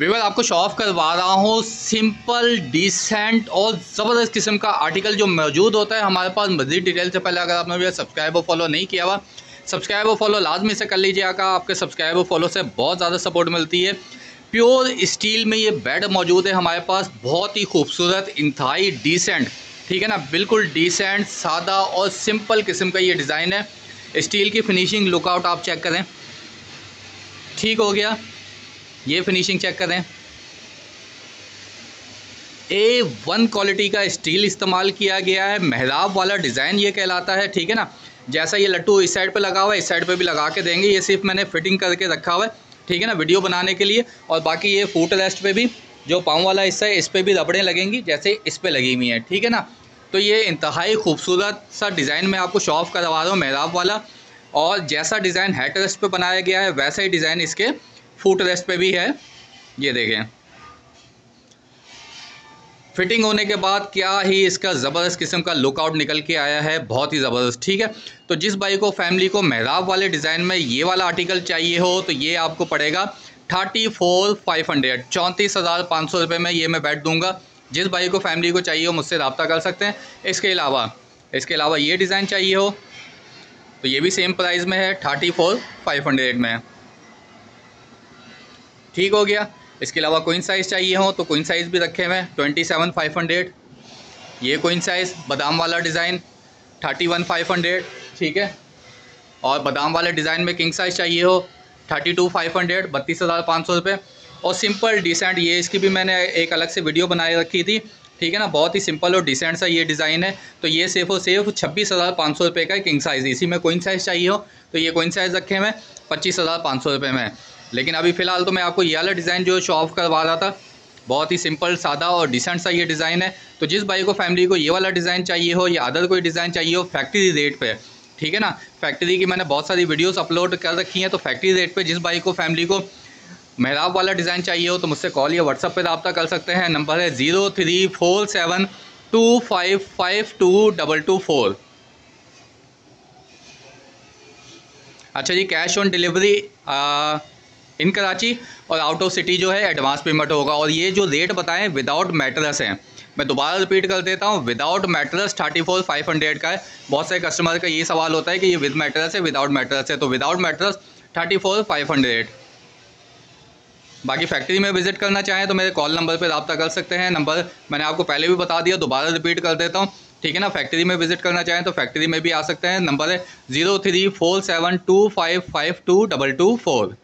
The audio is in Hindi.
व्यूअर आपको शो ऑफ करवा रहा हूँ सिंपल डिसेंट और ज़बरदस्त किस्म का आर्टिकल जो मौजूद होता है हमारे पास। मज़ीद डिटेल से पहले अगर आपने भी सब्सक्राइब और फॉलो नहीं किया हुआ, सब्सक्राइब और फॉलो लाजमी से कर लीजिएगा। आपके सब्सक्राइब और फॉलो से बहुत ज़्यादा सपोर्ट मिलती है। प्योर स्टील में ये बेड मौजूद है हमारे पास, बहुत ही खूबसूरत, इंतहाई डिसेंट, ठीक है ना, बिल्कुल डिसेंट, सादा और सिंपल किस्म का ये डिज़ाइन है। स्टील की फिनिशिंग लुकआउट आप चेक करें, ठीक हो गया। ये फिनिशिंग चेक करें, A1 क्वालिटी का स्टील इस्तेमाल किया गया है। मेहराब वाला डिज़ाइन ये कहलाता है, ठीक है ना। जैसा ये लट्टू इस साइड पे लगा हुआ है, इस साइड पे भी लगा के देंगे। ये सिर्फ मैंने फिटिंग करके रखा हुआ है, ठीक है ना, वीडियो बनाने के लिए। और बाकी ये फुट रेस्ट पे भी जो पाँव वाला हिस्सा है, इस पर भी रबड़ें लगेंगी जैसे इस पर लगी हुई हैं, ठीक है ना। तो ये इंतहाई खूबसूरत सा डिज़ाइन मैं आपको शो ऑफ करवा रहा हूँ, मेहराब वाला। और जैसा डिज़ाइन हेड रेस्ट पे बनाया गया है वैसा ही डिज़ाइन इसके फुट रेस्ट पे भी है। ये देखें, फिटिंग होने के बाद क्या ही इसका ज़बरदस्त किस्म का लुकआउट निकल के आया है, बहुत ही ज़बरदस्त, ठीक है। तो जिस भाई को फैमिली को मेहराब वाले डिज़ाइन में ये वाला आर्टिकल चाहिए हो तो ये आपको पड़ेगा 34,500, 34,500 रुपये में ये मैं बेड दूंगा। जिस भाई को फैमिली को चाहिए हो मुझसे रब्ता कर सकते हैं। इसके अलावा ये डिज़ाइन चाहिए हो तो ये भी सेम प्राइस में है, 34,500 में, ठीक हो गया। इसके अलावा क्वीन साइज़ चाहिए हो तो क्वीन साइज़ भी रखे हुए हैं, 27,500। ये क्वीन साइज़ बादाम वाला डिज़ाइन 31,500, ठीक है। और बादाम वाले डिज़ाइन में किंग साइज़ चाहिए हो 32,500, 32,500 रुपये। और सिंपल डिसेंट, ये इसकी भी मैंने एक अलग से वीडियो बनाई रखी थी, ठीक है ना। बहुत ही सिंपल और डिसेंट सा ये डिज़ाइन है। तो ये सिर्फ और सिर्फ 26,500 रुपये का किंग साइज़। इसी में क्वीन साइज़ चाहिए हो तो ये क्वीन साइज़ रखे हुए 25,500 रुपये में। लेकिन अभी फ़िलहाल तो मैं आपको ये वाला डिज़ाइन जो शो ऑफ करवा रहा था, बहुत ही सिंपल, सादा और डिसेंट सा ये डिज़ाइन है। तो जिस भाई को फैमिली को ये वाला डिज़ाइन चाहिए हो या अदर कोई डिज़ाइन चाहिए हो फैक्ट्री रेट पे, ठीक है ना। फैक्ट्री की मैंने बहुत सारी वीडियोस अपलोड कर रखी हैं। तो फैक्ट्री रेट पे जिस भाई को फैमिली को मेहराब वाला डिज़ाइन चाहिए हो तो मुझसे कॉल या व्हाट्सअप पे रब्ता कर सकते हैं। नंबर है 034725522224। अच्छा जी, कैश ऑन डिलीवरी इन कराची और आउट ऑफ सिटी जो है एडवांस पेमेंट होगा। और ये जो रेट बताएं विदाउट मैट्रेस है, मैं दोबारा रिपीट कर देता हूँ, विदाउट मैट्रेस 34,500 का है। बहुत सारे कस्टमर का ये सवाल होता है कि ये विद मैट्रेस है विदाउट मैट्रेस है, तो विदाउट मैट्रेस 34,500। बाकी फैक्ट्री में विजिट करना चाहें तो मेरे कॉल नंबर पे रब्ता कर सकते हैं। नंबर मैंने आपको पहले भी बता दिया, दोबारा रिपीट कर देता हूँ, ठीक है ना। फैक्ट्री में विजिट करना चाहें तो फैक्ट्री में भी आ सकते हैं। नंबर है 034725522224।